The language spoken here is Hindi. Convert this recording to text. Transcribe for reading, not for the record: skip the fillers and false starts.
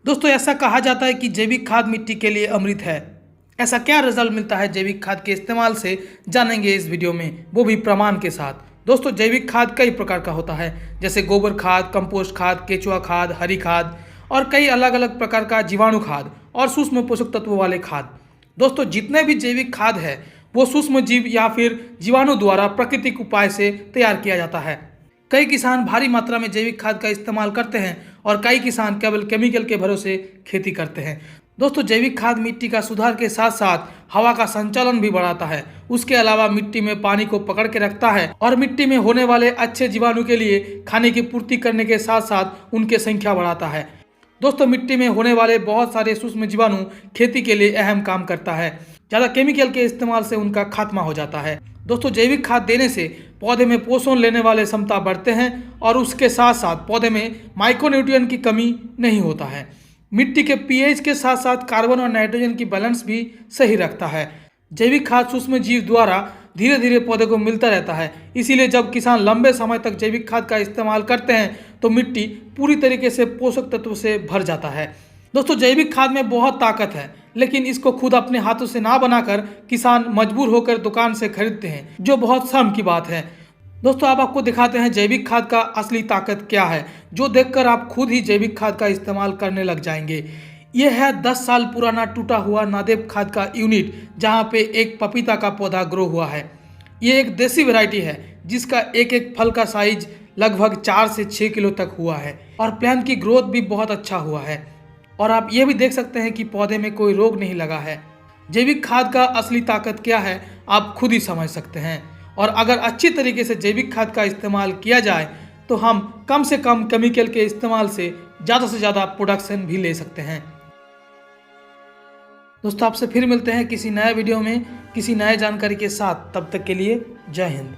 दोस्तों ऐसा कहा जाता है कि जैविक खाद मिट्टी के लिए अमृत है। ऐसा क्या रिजल्ट मिलता है जैविक खाद के इस्तेमाल से, जानेंगे इस वीडियो में, वो भी प्रमाण के साथ। दोस्तों जैविक खाद कई प्रकार का होता है, जैसे गोबर खाद, कंपोस्ट खाद, केचुआ खाद, हरी खाद और कई अलग अलग प्रकार का जीवाणु खाद और सूक्ष्म पोषक तत्वों वाले खाद। दोस्तों जितने भी जैविक खाद है वो सूक्ष्म जीव या फिर जीवाणु द्वारा प्राकृतिक उपाय से तैयार किया जाता है। कई किसान भारी मात्रा में जैविक खाद का इस्तेमाल करते हैं और कई किसान केवल केमिकल के भरोसे खेती करते हैं। दोस्तों जैविक खाद मिट्टी का सुधार के साथ साथ हवा का संचालन भी बढ़ाता है। उसके अलावा मिट्टी में पानी को पकड़ के रखता है और मिट्टी में होने वाले अच्छे जीवाणु के लिए खाने की पूर्ति करने के साथ साथ उनकी संख्या बढ़ाता है। दोस्तों मिट्टी में होने वाले बहुत सारे सूक्ष्म जीवाणु खेती के लिए अहम काम करता है। ज़्यादा केमिकल के इस्तेमाल से उनका खात्मा हो जाता है। दोस्तों जैविक खाद देने से पौधे में पोषण लेने वाले क्षमता बढ़ते हैं और उसके साथ साथ पौधे में माइक्रोन्यूट्रिएंट की कमी नहीं होता है। मिट्टी के पीएच के साथ साथ कार्बन और नाइट्रोजन की बैलेंस भी सही रखता है। जैविक खाद सूक्ष्म जीव द्वारा धीरे धीरे पौधे को मिलता रहता है। इसीलिए जब किसान लंबे समय तक जैविक खाद का इस्तेमाल करते हैं तो मिट्टी पूरी तरीके से पोषक तत्व से भर जाता है। दोस्तों जैविक खाद में बहुत ताकत है, लेकिन इसको खुद अपने हाथों से ना बनाकर किसान मजबूर होकर दुकान से खरीदते हैं, जो बहुत शर्म की बात है। दोस्तों अब आपको दिखाते हैं जैविक खाद का असली ताकत क्या है, जो देखकर आप खुद ही जैविक खाद का इस्तेमाल करने लग जाएंगे। यह है 10 साल पुराना टूटा हुआ नादेब खाद का यूनिट, जहां पे एक पपीता का पौधा ग्रो हुआ है। ये एक देसी वैरायटी है जिसका एक एक फल का साइज लगभग 4 से 6 किलो तक हुआ है और प्लांट की ग्रोथ भी बहुत अच्छा हुआ है। और आप ये भी देख सकते हैं कि पौधे में कोई रोग नहीं लगा है। जैविक खाद का असली ताकत क्या है आप खुद ही समझ सकते हैं। और अगर अच्छी तरीके से जैविक खाद का इस्तेमाल किया जाए तो हम कम से कम केमिकल के इस्तेमाल से ज़्यादा प्रोडक्शन भी ले सकते हैं। दोस्तों आपसे फिर मिलते हैं किसी नए वीडियो में किसी नए जानकारी के साथ। तब तक के लिए जय हिंद।